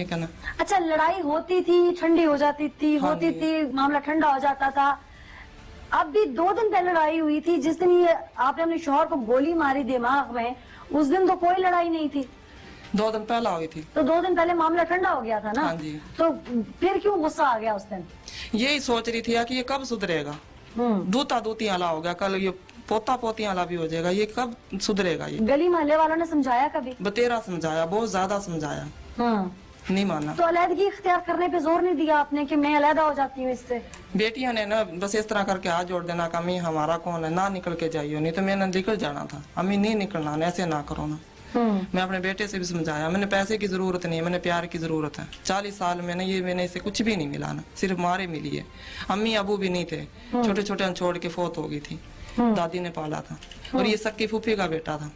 ठीक है ना। अच्छा, लड़ाई होती थी, ठंडी हो जाती थी, हाँ होती जी। थी, मामला ठंडा हो जाता था। अब भी 2 दिन पहले लड़ाई हुई थी, जिस दिन ये आपने अपने शौहर को गोली मारी दिमाग में, उस दिन तो कोई लड़ाई नहीं थी। 2 दिन पहला हुई थी। तो 2 दिन पहले मामला ठंडा हो गया था ना। हाँ जी। तो फिर क्यों गुस्सा आ गया उस दिन? यही सोच रही थी कि ये कब सुधरेगा। दूता दूती आला हो गया, कल ये पोता पोती आला भी हो जाएगा, ये कब सुधरेगा। ये गली मोहल्ले वालों ने समझाया कभी? बतेरा समझाया, बहुत ज्यादा समझाया, नहीं माना। तो अलहदगी इख्तियार करने पे जोर नहीं दिया आपने कि मैं अलहदा हो जाती हूँ इससे? बेटियां ने ना बस इस तरह करके हाथ जोड़ देना, अम्मी हमारा कौन है, ना निकल के जाइयो, नहीं तो मैंने निकल जाना था, अम्मी नहीं निकलना, ऐसे ना करो ना। मैं अपने बेटे से भी समझाया, मैंने पैसे की जरूरत नहीं है, मैंने प्यार की जरूरत है। 40 साल मैंने मैंने इसे कुछ भी नहीं मिला ना, सिर्फ मारे मिली है। अम्मी अबू भी नहीं थे, छोटे छोटे छोड़ के फोत हो गई थी, दादी ने पाला था, और ये सक्की फूफी का बेटा था।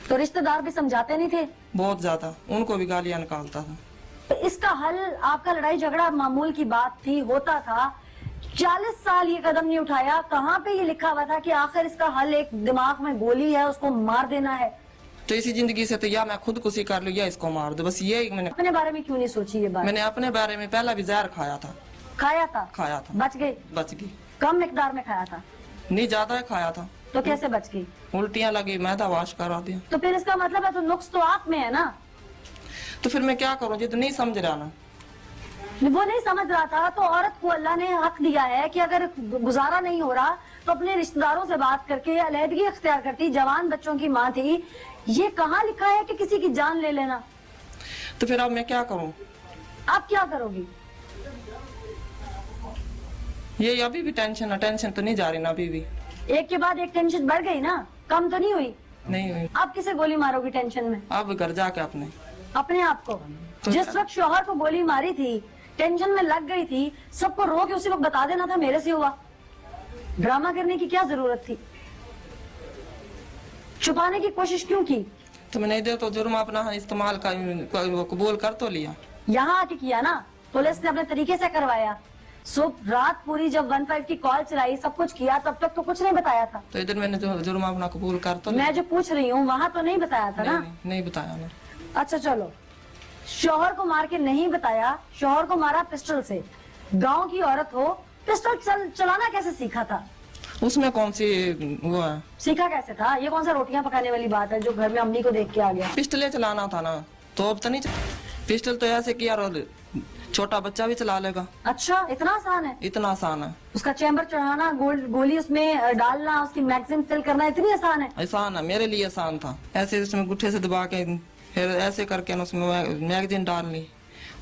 तो रिश्तेदार भी समझाते नहीं थे? बहुत ज्यादा, उनको भी गालियां निकालता था। तो इसका हल, आपका लड़ाई झगड़ा मामूल की बात थी, होता था, 40 साल ये कदम नहीं उठाया। कहाँ पे ये लिखा हुआ था कि आखिर इसका हल एक दिमाग में गोली है, उसको मार देना है? तो इसी जिंदगी से तो या मैं खुदकुशी कर लूं या इसको मार दो, बस ये मैंने अपने बारे में क्यों नहीं सोची ये बात? मैंने अपने बारे में पहला भी जहर खाया था। खाया था? खाया था, बच गई? बच गई। कम मिकदार में खाया था? नहीं, ज्यादा खाया था। तो कैसे बच गई? उल्टियां लगी, मैदा वाश करा दिया। तो फिर इसका मतलब है तो नुक्स तो आप में है ना। तो फिर मैं क्या करूं, जिद नहीं समझ रहा ना। वो नहीं समझ रहा था, तो औरत को अल्लाह ने हक दिया है कि अगर गुजारा नहीं हो रहा तो अपने रिश्तेदारों से बात करके अलहदगी इख्तियार करती। जवान बच्चों की माँ थी, ये कहाँ लिखा है कि किसी की जान ले लेना? तो फिर अब मैं क्या करूं? आप क्या करोगी? ये अभी भी टेंशन है, टेंशन तो नहीं जा रही ना अभी भी। एक के बाद एक टेंशन बढ़ गई ना, कम तो नहीं हुई? नहीं हुई। आप किसे गोली मारोगी टेंशन में? अब घर जाके अपने आप को। जिस वक्त शौहर को गोली मारी थी, टेंशन में लग गई थी, सबको रो के उसी वक्त बता देना था मेरे से हुआ। ड्रामा करने की क्या जरूरत थी? छुपाने की कोशिश क्यों की? तो मैंने इधर तो जुर्म अपना इस्तेमाल का कबूल कर तो लिया। यहाँ आके किया ना, पुलिस ने अपने तरीके से करवाया। सुबह रात पूरी जब 15 की कॉल चलाई, सब कुछ किया, तब तक तो कुछ नहीं बताया था। तो इधर मैंने जो जुर्म अपना कबूल कर तो लिया। मैं जो पूछ रही हूँ वहाँ तो नहीं बताया था ना? नहीं बताया मैं। अच्छा चलो, शौहर को मार के नहीं बताया, शौहर को मारा पिस्टल से। गांव की औरत हो, पिस्टल चलाना कैसे सीखा था? उसमें कौन सी वो है? सीखा कैसे था? ये कौन सा रोटियां पकाने वाली बात है जो घर में अम्मी को देख के आ गया? पिस्टल चलाना था ना, तो अब तो नहीं पिस्टल तो ऐसे किया, छोटा बच्चा भी चला लेगा। अच्छा, इतना आसान है? इतना आसान है। उसका चैम्बर चढ़ाना, गोली उसमें डालना, उसकी मैगजीन फिल करना इतनी आसान है? आसान है, मेरे लिए आसान था। ऐसे उसमें गुट्ठे से दबा के, फिर ऐसे करके उसमें मैगजीन डाल ली,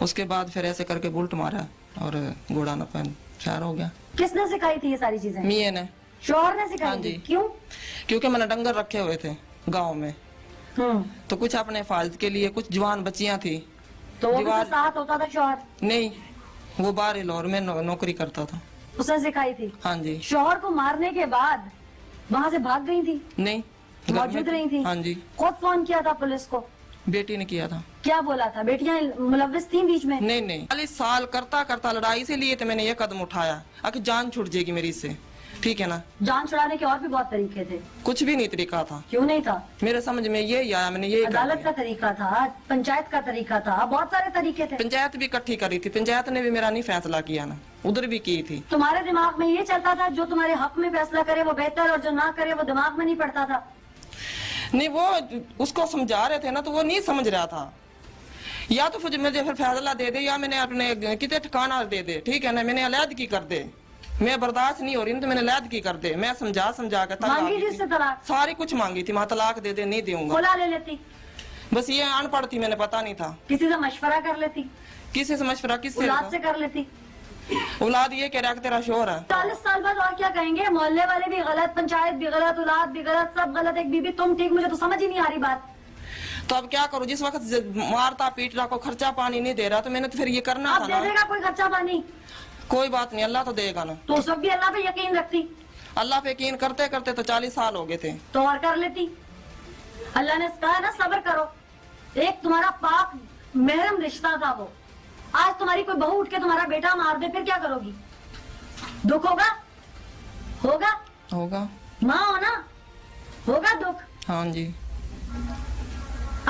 उसके बाद फिर ऐसे करके बुलट मारा और घोड़ा न पहन शार हो गया। किसने सिखाई थी ये सारी चीजें? मियां ने। शौहर ने सिखाई? हाँ थी? जी। क्यों? क्योंकि मैंने डंगर रखे हुए थे गांव में, तो कुछ अपने हिफाजत के लिए, कुछ जवान बच्चियां थी। तो वो भी तो साथ होता था शौहर? नहीं, वो बाहर लाहौर में नौकरी करता था। उसने सिखाई थी? हाँ जी। शौहर को मारने के बाद वहाँ से भाग गई थी? नहीं, मौजूद रही थी? हाँ जी। खुद फोन किया था पुलिस को? बेटी ने किया था। क्या बोला था? बेटियां मुलव्विस थी बीच में? नहीं, 40 साल करता करता लड़ाई इसीलिए तो मैंने ये कदम उठाया, आखिर जान छूट जाएगी मेरी इससे, ठीक है ना। जान छुड़ाने के और भी बहुत तरीके थे। कुछ भी नहीं तरीका था। क्यों नहीं था? मेरे समझ में ये आया, मैंने ये अदालत का तरीका था, पंचायत का तरीका था, बहुत सारे तरीके थे। पंचायत भी इकट्ठी करी थी, पंचायत ने भी मेरा नहीं फैसला किया ना, उधर भी की थी। तुम्हारे दिमाग में ये चलता था जो तुम्हारे हक में फैसला करे वो बेहतर, और जो ना करे वो दिमाग में नहीं पड़ता था? नहीं, वो उसको समझा रहे थे ना, तो वो नहीं समझ रहा था। या तो मुझे फिर फैसला दे दे, या मैंने अपने कितने ठिकाना दे दे, ठीक है ना, मैंने अलहदगी कर दे। मैं बर्दाश्त नहीं हो रही तो मैंने अलहदगी कर दे। मैं समझा के तलाक सारी कुछ मांगी थी, मैं तलाक दे दे, नहीं दूंगा। खुला ले लेती? बस ये अनपढ़ थी, मैंने पता नहीं था। किसी से मशवरा कर लेती? किसी से मशवरा? किससे? औलाद से कर लेती? औलाद ये कह रहा तेरा शोर है। 40 साल बाद और क्या कहेंगे? मोहल्ले वाले भी गलत, पंचायत भी गलत, औलाद भी गलत, सब गलत, एक बीबी तुम ठीक। मुझे तो समझ ही नहीं आ रही बात। तो अब क्या करूं? जिस वक्त मारता पीटता को खर्चा पानी नहीं दे रहा, तो मैंने तो फिर ये करना था ना। दे देगा कोई खर्चा पानी? कोई बात नहीं, अल्लाह तो देगा ना। तो उस वक्त भी अल्लाह पे यकीन रखती? अल्लाह पे यकीन करते करते तो 40 साल हो गए थे। तो और कर लेती? अल्लाह ने कहा ना सब्र करो। एक तुम्हारा पाक महरम रिश्ता था वो, आज तुम्हारी कोई बहू उठ के तुम्हारा बेटा मार दे, फिर क्या करोगी? दुख होगा? होगा? होगा। माँ हो ना, होगा दुख। हाँ जी।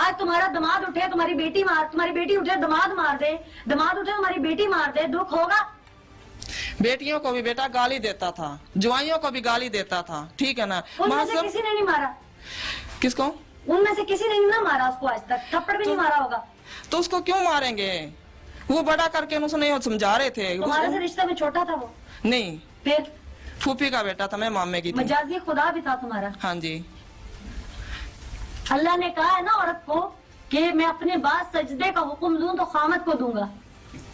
आज तुम्हारा दामाद उठे तुम्हारी बेटी उठे दामाद मार दे, दामाद उठे तुम्हारी बेटी मार दे, दुख होगा? बेटियों को भी बेटा गाली देता था, जुआइयों को भी गाली देता था, ठीक है ना। उनमें से किसी ने नहीं मारा? किसको? उनमें से किसी ने ना मारा उसको, आज तक थप्पड़ भी नहीं मारा होगा। तो उसको क्यों मारेंगे? वो बड़ा करके उसने समझा रहे थे। तुम्हारे से रिश्ते में छोटा था वो? नहीं, फिर फूफी का बेटा था, मैं मामे की थी। मजाजी खुदा भी था तुम्हारा। हाँ जी। अल्लाह ने कहा है ना औरत को कि मैं अपने बाद सजदे का हुक्म दूं तो खामत को दूंगा,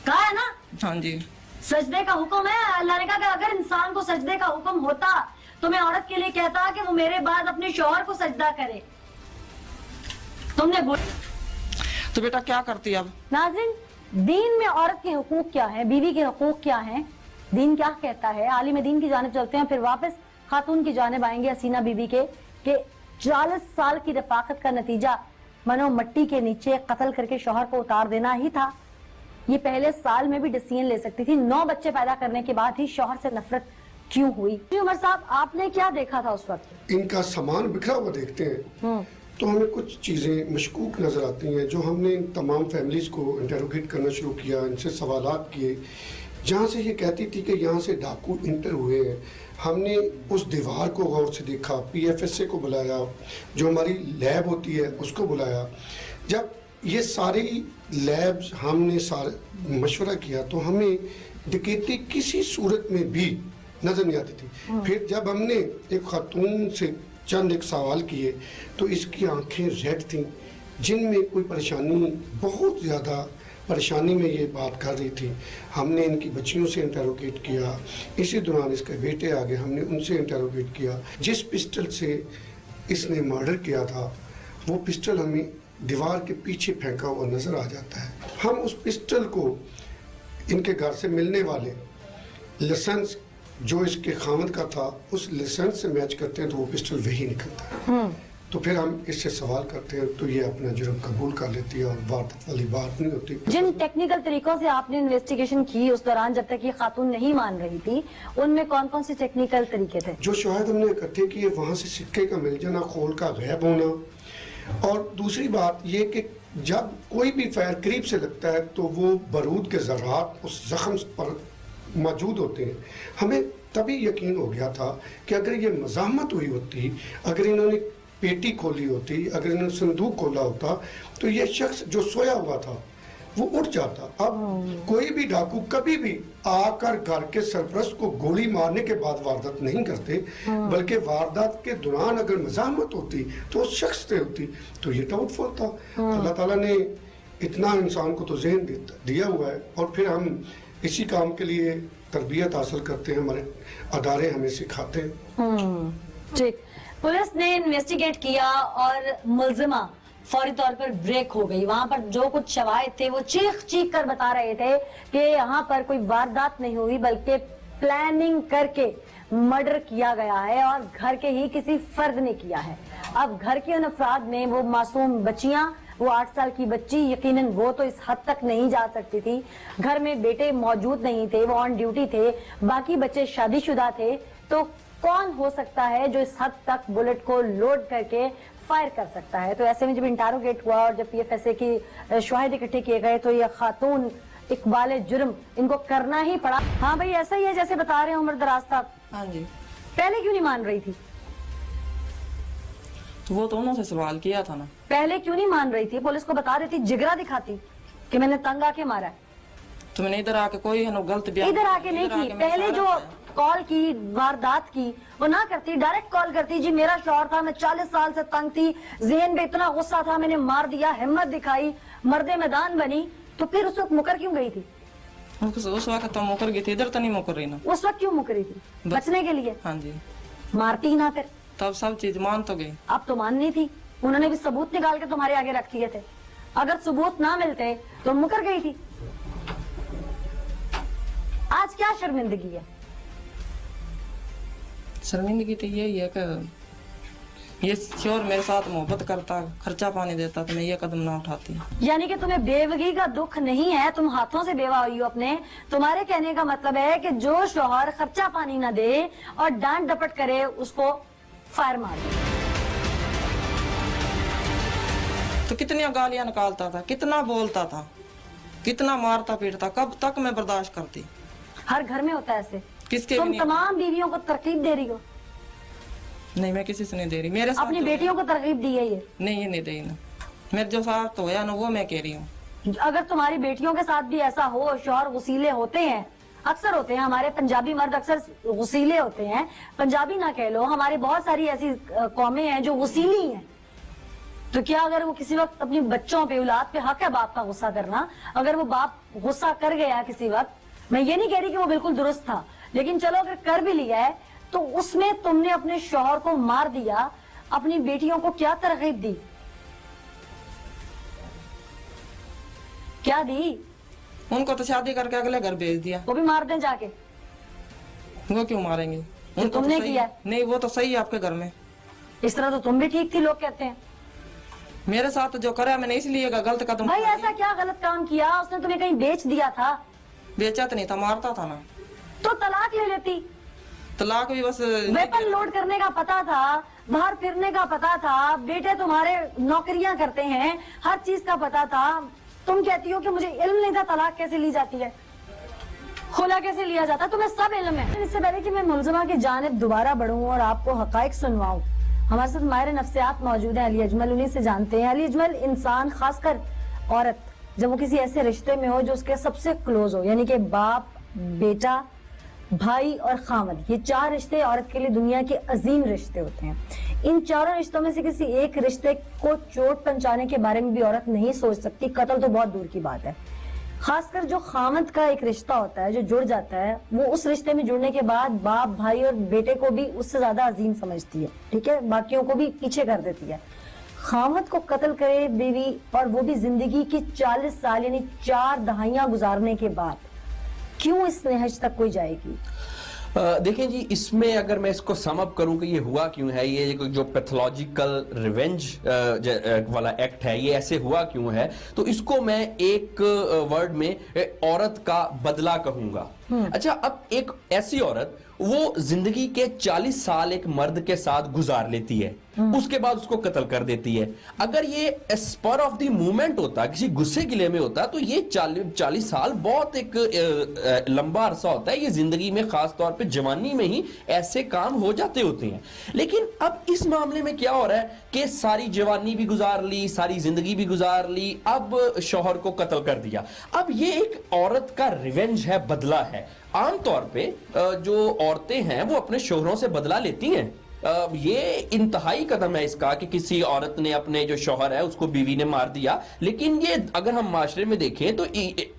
कहा है ना? हाँ जी। सजदे का हुक्म है। अल्लाह ने कहा कि अगर इंसान को सजदे का हुक्म होता तो मैं औरत के लिए कहता कि वो मेरे बाद अपने शौहर को सजदा करे। तुमने तो बेटा क्या करती अब? नाज़रीन, दीन में औरत के हुकूक क्या है, बीवी के हुकूक क्या है, दीन क्या कहता है, आलिम दीन की जानिब चलते हैं, फिर वापस खातून की जानिब आएंगे हसीना बीबी के कि 40 साल की रफाकत का नतीजा मनो मट्टी के नीचे कत्ल करके शौहर को उतार देना ही था। ये पहले साल में भी डिसीजन ले सकती थी। 9 बच्चे पैदा करने के बाद ही शौहर से नफरत क्यों हुई? उमर साहब, आपने क्या देखा था उस वक्त? इनका सामान बिखरा हुआ देखते हैं तो हमें कुछ चीज़ें मशकूक नज़र आती हैं। जो हमने इन तमाम फैमिलीज़ को इंटरोगेट करना शुरू किया, इनसे सवालात किए, जहाँ से ये कहती थी कि यहाँ से डाकू इंटर हुए हैं, हमने उस दीवार को गौर से देखा, PFSA को बुलाया, जो हमारी लैब होती है उसको बुलाया। जब ये सारी लैब्स हमने सारे मशवरा किया तो हमें डकैती किसी सूरत में भी नज़र नहीं आती थी। फिर जब हमने एक खातून से चंद एक सवाल किए तो इसकी आंखें रेड थीं, जिनमें कोई परेशानी, बहुत ज़्यादा परेशानी में ये बात कर रही थी। हमने इनकी बच्चियों से इंटरोगेट किया, इसी दौरान इसके बेटे आ गए, हमने उनसे इंटरोगेट किया। जिस पिस्टल से इसने मर्डर किया था वो पिस्टल हमें दीवार के पीछे फेंका हुआ नज़र आ जाता है। हम उस पिस्टल को इनके घर से मिलने वाले लाइसेंस जो इसके खामद का था उस लाइसेंस से मैच करते हैं तो वो पिस्टल वही निकलता है। तो फिर हम इससे सवाल करते हैं तो ये अपना जुर्म कबूल कर लेती है और वारदात वाली बात नहीं होती। जिन टेक्निकल तरीकों से आपने इन्वेस्टिगेशन की उस दौरान जब तक ये खातून नहीं मान रही थी, उनमें कौन कौन से टेक्निकल तरीके थे? जो शवाहिद हमने इकट्ठे किए, वहाँ से सिक्के का मिल जाना, खोल का गायब होना, और दूसरी बात ये कि जब कोई भी फायर करीब से लगता है तो वो बारूद के ज़रात उस जख्म पर मौजूद होते हैं। हमें तभी यकीन हो गया था कि अगर ये मज़ाहमत हुई होती, अगर इन्होंने पेटी खोली होती, अगर इन्होंने संदूक खोला होता तो ये शख्स जो सोया हुआ था वो उठ जाता। अब कोई भी डाकू कभी भी आकर घर के सरपरस्त को गोली मारने के बाद वारदात नहीं करते, बल्कि वारदात के दौरान अगर मज़ाहमत होती तो उस शख्स से होती तो ये डाउटफुल था। अल्लाह ताला ने इतना इंसान को तो ज़हन दिया हुआ है और फिर हम इसी काम के लिए तरबियत हासिल करते हैं, हमारे अदारे हमें सिखाते हैं। ठीक, पुलिस ने इन्वेस्टिगेट किया और मुल्जिमा फौरी तौर पर ब्रेक हो गई। वहां पर जो कुछ शवाहिद थे वो चीख चीख कर बता रहे थे कि यहाँ पर कोई वारदात नहीं हुई बल्कि प्लानिंग करके मर्डर किया गया है और घर के ही किसी फर्द ने किया है। अब घर के उन अफराद में वो मासूम बच्चियां, वो 8 साल की बच्ची, यकीनन वो तो इस हद तक नहीं जा सकती थी। घर में बेटे मौजूद नहीं थे, वो ऑन ड्यूटी थे, बाकी बच्चे शादीशुदा थे। तो कौन हो सकता है जो इस हद तक बुलेट को लोड करके फायर कर सकता है? तो ऐसे में जब इंटरोगेट हुआ और जब PFSA की शवाहिद इकट्ठे किए गए तो ये खातून इकबाल जुर्म इनको करना ही पड़ा। हाँ भाई, ऐसा ही है जैसे बता रहे हैं उमर दराज साहब। हाँ जी। पहले क्यों नहीं मान रही थी? तो वो तो उन्होंने सवाल किया था ना। पहले क्यों नहीं मान रही थी? पुलिस को बता देती, जिगरा दिखाती कि मैंने तंग आके मारा है। तो मैंने इधर आके कोई है ना गलत बयान, इधर आके नहीं की, पहले जो कॉल की, वारदात की, वो ना करती, डायरेक्ट कॉल करती, जी मेरा शौहर था, मैं 40 साल से तंग थी, ज़हन में इतना गुस्सा था, मैंने मार दिया, हिम्मत दिखाई, मर्दे मैदान बनी। तो फिर उस वक्त मुकर क्यों गई थी? उस वक्त तो मुकर गई थी, इधर तो नहीं मुकर रही ना। उस वक्त क्यों मुकरी थी? बचने के लिए। हाँ जी। मारती ही ना फिर? तब सब चीज मान तो गई। अब तो माननी थी, उन्होंने भी सबूत निकाल के तुम्हारे आगे रख दिए थे। अगर सबूत ना मिलते तो मुकर गई थी। आज क्या शर्मिंदगी है? शर्मिंदगी तो यही है कि ये शोर मेरे साथ मोहब्बत करता, खर्चा पानी देता तो मैं ये कदम ना उठाती। यानी कि तुम्हें बेवगी का दुख नहीं है, तुम हाथों से बेवा हुई हो अपने। तुम्हारे कहने का मतलब है कि जो शौहर खर्चा पानी ना दे और डांट डपट करे उसको फायर मार दो। तो कितनी गालियां निकालता था, कितना बोलता था, कितना मारता पीटता, कब तक मैं बर्दाश्त करती। हर घर में होता है ऐसे। किसके भी तुम नहीं। तमाम बीवियों को तरकीब दे रही हो? नहीं, मैं किसी से नहीं दे रही, मेरे साथ अपनी जो बेटियों को तरकीब दी है ये? नहीं, ये नहीं दे ना, मेरे जो साथ होया ना वो मैं कह रही हूँ। अगर तुम्हारी बेटियों के साथ भी ऐसा हो, शौहर गुसीले होते हैं, अक्सर होते हैं, हमारे पंजाबी मर्द अक्सर गुसीले होते हैं, पंजाबी ना कह लो, हमारे बहुत सारी ऐसी कौमें हैं जो गुसीली हैं, तो क्या अगर वो किसी वक्त अपने बच्चों पे, औलाद पे, हक है बाप का गुस्सा करना, अगर वो बाप गुस्सा कर गया किसी वक्त, मैं ये नहीं कह रही कि वो बिल्कुल दुरुस्त था, लेकिन चलो अगर कर भी लिया है तो उसमें तुमने अपने शौहर को मार दिया, अपनी बेटियों को क्या तरकीब दी? क्या दी? उनको तो शादी करके अगले घर भेज दिया। वो भी मार दें जाके? वो क्यों मारेंगे? उनको तुमने तो सही किया? नहीं, वो तो सही है आपके घर में। इस तरह तो तुम भी ठीक थी, लोग कहते हैं। मेरे साथ जो करा मैंने इसलिए गलत कदम भाई उठाया। ऐसा क्या गलत काम किया? उसने तुम्हें कहीं बेच दिया था? बेचा तो नहीं था, मारता था ना। तो तलाक ले लेती। तलाक भी बस वेपन लोड करने का पता था, बाहर फिरने का पता था, बेटे तुम्हारे नौकरियां करते हैं, हर चीज का पता था। तुम कहती हो कि मुझे इल्म नहीं था तलाक कैसे ली जाती है, खुला कैसे लिया जाता है, तुम्हें सब इल्म है। इससे पहले कि मैं मुलजमा की जानिब दोबारा बढ़ूं और आपको हकाइक सुनवाऊं, हमारे साथ माहिर नफ्सियात मौजूद है अली अजमल, उन्हीं से जानते हैं। अली अजमल, इंसान खासकर औरत जब वो किसी ऐसे रिश्ते में हो जो उसके सबसे क्लोज हो, यानी कि बाप, बेटा, भाई और खामद, ये चार रिश्ते औरत के लिए दुनिया के अजीम रिश्ते होते हैं। इन चारों रिश्तों में से किसी एक रिश्ते को चोट पहुंचाने के बारे में भी औरत नहीं सोच सकती, कत्ल तो बहुत दूर की बात है। खासकर जो खामद का एक रिश्ता होता है जो जुड़ जाता है, वो उस रिश्ते में जुड़ने के बाद बाप, भाई और बेटे को भी उससे ज्यादा अजीम समझती है, ठीक है, बाकियों को भी पीछे कर देती है। खामद को कत्ल करे बीवी, और वो भी जिंदगी की 40 साल यानी 4 दहाइयां गुजारने के बाद, क्यों इस नहज तक कोई जाएगी? देखें जी, इसमें अगर मैं इसको सम अप करूं कि ये हुआ क्यों है, ये जो पैथोलॉजिकल रिवेंज वाला एक्ट है, ये ऐसे हुआ क्यों है, तो इसको मैं एक वर्ड में औरत का बदला कहूंगा। अच्छा, अब एक ऐसी औरत वो जिंदगी के 40 साल एक मर्द के साथ गुजार लेती है, उसके बाद उसको कत्ल कर देती है। अगर ये स्पर ऑफ द मूवमेंट होता, किसी गुस्से गिले में होता, तो ये 40 साल बहुत एक लंबा अरसा होता है। ये जिंदगी में खास तौर पे जवानी में ही ऐसे काम हो जाते होते हैं। लेकिन अब इस मामले में क्या हो रहा है कि सारी जवानी भी गुजार ली, सारी जिंदगी भी गुजार ली, अब शौहर को कत्ल कर दिया। अब ये एक औरत का रिवेंज है, बदला है। आमतौर पे जो औरतें हैं वो अपने शौहरों से बदला लेती हैं। ये इंतहाई कदम है इसका कि किसी औरत ने अपने जो शौहर है उसको बीवी ने मार दिया। लेकिन ये अगर हम माशरे में देखें तो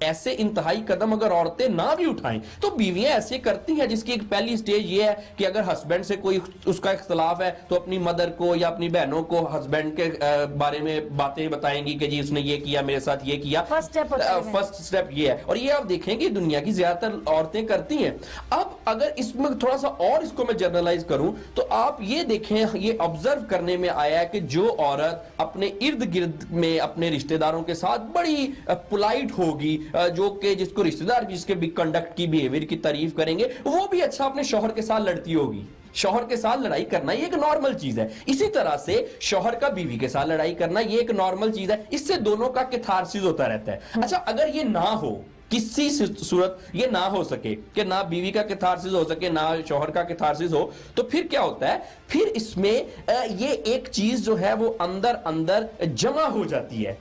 ऐसे इंतहाई कदम अगर औरतें ना भी उठाएं तो बीवियां ऐसे करती हैं, जिसकी एक पहली स्टेज ये है कि अगर हस्बैंड से कोई उसका इख्तलाफ है तो अपनी मदर को या अपनी बहनों को हस्बैंड के बारे में बातें बताएंगी कि जी उसने ये किया, मेरे साथ ये किया। फर्स्ट स्टेप ये है, और ये आप देखेंगे दुनिया की ज्यादातर औरतें करती हैं। अब अगर इसमें थोड़ा सा और इसको मैं जनरलाइज करूं तो आप ये देखें, ये ऑब्जर्व करने में आया है कि जो औरत अपने इर्द गिर्द में अपने रिश्तेदारों के साथ बड़ी पोलाइट होगी, जो कि जिसको रिश्तेदार जिसके भी कंडक्ट की, बिहेवियर की तारीफ करेंगे, वो भी अच्छा अपने शौहर के साथ लड़ती होगी। शौहर के साथ लड़ाई करना ये एक नॉर्मल चीज है। इसी तरह से शौहर का बीवी के साथ लड़ाई करना ये एक नॉर्मल चीज है। इससे दोनों का कैथारसिस होता रहता है। अच्छा, अगर ये ना हो, किसी सूरत ये ना हो सके कि ना बीवी का कैथारसिस हो सके, ना शौहर का कैथारसिस हो, तो फिर क्या होता है? फिर इसमें ये एक चीज जो है वो अंदर अंदर जमा हो जाती है,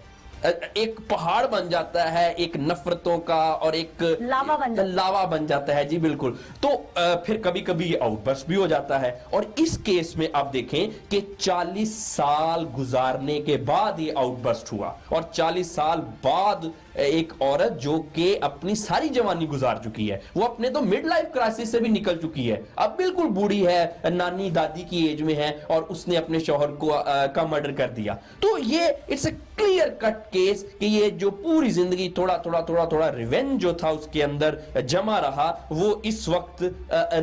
एक पहाड़ बन जाता है, एक नफरतों का, और एक लावा बन जाता है। जी बिल्कुल। तो फिर कभी कभी ये आउटबर्स्ट भी हो जाता है। और इस केस में आप देखें कि 40 साल गुजारने के बाद ये आउटबर्स्ट हुआ, और 40 साल बाद एक औरत जो कि अपनी सारी जवानी गुजार चुकी है, वो अपने तो मिड लाइफ क्राइसिस से भी निकल चुकी है, अब बिल्कुल बूढ़ी है, नानी दादी की एज में है, और उसने अपने शौहर को का मर्डर कर दिया। तो ये it's a clear cut case कि ये जो पूरी जिंदगी थोड़ा रिवेंज जो था उसके अंदर जमा रहा, वो इस वक्त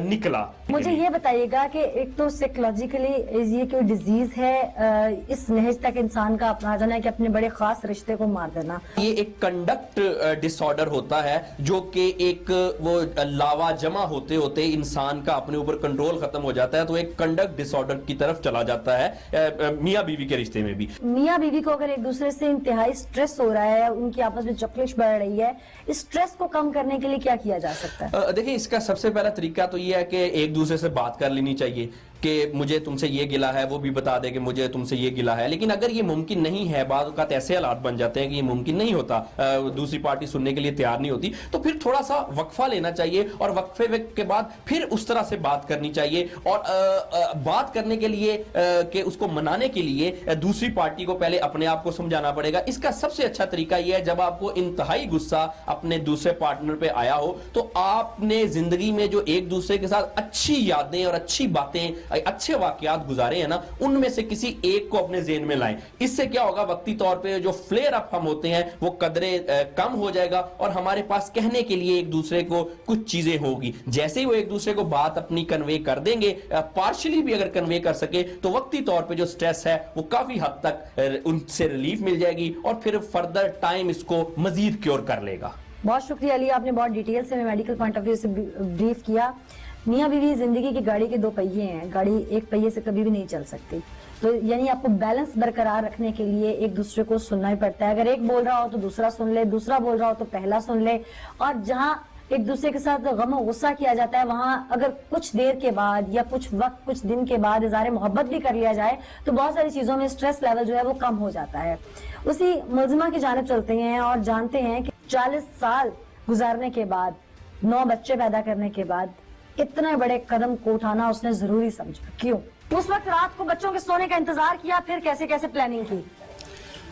निकला। मुझे ये बताइएगा कि एक तो साइकोलॉजिकली ये कोई डिजीज है, इस नहज तक इंसान का अपना जाना है कि अपने बड़े खास रिश्ते को मार देना, ये एक कंडक्ट डिसऑर्डर होता है, जो कि एक वो लावा जमा होते होते इंसान का अपने ऊपर कंट्रोल खत्म हो जाता है, तो एक कंडक्ट डिसऑर्डर की तरफ चला जाता है मियां बीवी के रिश्ते में भी। मियाँ बीवी को अगर एक दूसरे से इंतहाई स्ट्रेस हो रहा है, उनकी आपस में चकलिश बढ़ रही है, इस स्ट्रेस को कम करने के लिए क्या किया जा सकता है? देखिए, इसका सबसे पहला तरीका तो ये है कि एक दूसरे से बात कर लेनी चाहिए कि मुझे तुमसे ये गिला है, वो भी बता दे कि मुझे तुमसे ये गिला है। लेकिन अगर ये मुमकिन नहीं है, बाद औक़ात ऐसे हालात बन जाते हैं कि ये मुमकिन नहीं होता, दूसरी पार्टी सुनने के लिए तैयार नहीं होती, तो फिर थोड़ा सा वक्फा लेना चाहिए और वक्फे के बाद फिर उस तरह से बात करनी चाहिए। और बात करने के लिए कि उसको मनाने के लिए दूसरी पार्टी को पहले अपने आप को समझाना पड़ेगा। इसका सबसे अच्छा तरीका यह है, जब आपको इंतहाई गुस्सा अपने दूसरे पार्टनर पे आया हो, तो आपने जिंदगी में जो एक दूसरे के साथ अच्छी यादें और अच्छी बातें, अच्छे वाकयात गुजारे हैं ना, उनमें से किसी एक को अपने ज़हन में लाएं। इससे क्या होगा, वक्ती तौर पे जो फ्लेयर अप हम होते हैं वो कदरे कम हो जाएगा और हमारे पास कहने के लिए एक दूसरे को कुछ चीजें होगी। जैसे ही वो एक दूसरे को बात अपनी कन्वे कर देंगे, पार्शली भी अगर कन्वे कर सके, तो वक्ती तौर पे जो स्ट्रेस है वो काफी हद तक उनसे रिलीफ मिल जाएगी और फिर फर्दर टाइम इसको मजीद क्योर कर लेगा। बहुत शुक्रिया अली, आपने बहुत डिटेल से मेडिकल पॉइंट ऑफ व्यू से ब्रीफ किया। मियाँ बीवी जिंदगी की गाड़ी के दो पहिए हैं, गाड़ी एक पहिए से कभी भी नहीं चल सकती, तो यानी आपको बैलेंस बरकरार रखने के लिए एक दूसरे को सुनना ही पड़ता है। अगर एक बोल रहा हो तो दूसरा सुन ले, दूसरा बोल रहा हो तो पहला सुन ले, और जहां एक दूसरे के साथ गम और गुस्सा किया जाता है, वहां अगर कुछ देर के बाद या कुछ वक्त, कुछ दिन के बाद इज़हार मोहब्बत भी कर लिया जाए, तो बहुत सारी चीजों में स्ट्रेस लेवल जो है वो कम हो जाता है। उसी मुलजिमा की जानिब चलते हैं और जानते हैं कि 40 साल गुजारने के बाद, 9 बच्चे पैदा करने के बाद इतने बड़े कदम को उठाना उसने जरूरी समझा। क्यों? उस वक्त रात को बच्चों के सोने का इंतजार किया, फिर कैसे कैसे प्लानिंग की?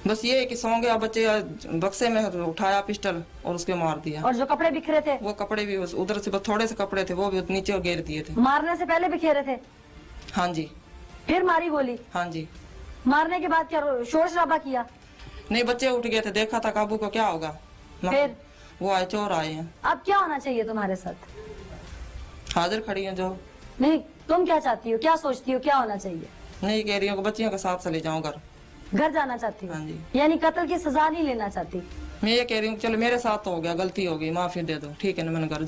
बस ये है कि सो गया, बच्चे बक्से में उठाया पिस्टल और उसके मार दिया। और जो कपड़े बिखरे थे, वो कपड़े भी उधर से बस थोड़े से कपड़े थे, वो भी नीचे गिर दिए थे। मारने से पहले बिखेरे थे? हाँ जी। फिर मारी गोली? हाँ जी। मारने के बाद क्या शोर शराबा किया? नहीं, बच्चे उठ गए थे, देखा था काबू को क्या होगा। फिर वो आए, चोर आए हैं। अब क्या होना चाहिए तुम्हारे साथ? हाजिर खड़ी हैं जो। नहीं, तुम क्या चाहती हो, क्या सोचती हो, क्या होना चाहिए? नहीं, कह रही हूँ कि बच्चियों के साथ चले जाऊँ घर जाना चाहती हो? हाँ जी। यानी कत्ल की सजा नहीं लेना चाहती? मैं ये कह रही हूँ चलो मेरे साथ तो हो गया, गलती हो गई, माफी दे दो, ठीक है ना, मैंने घर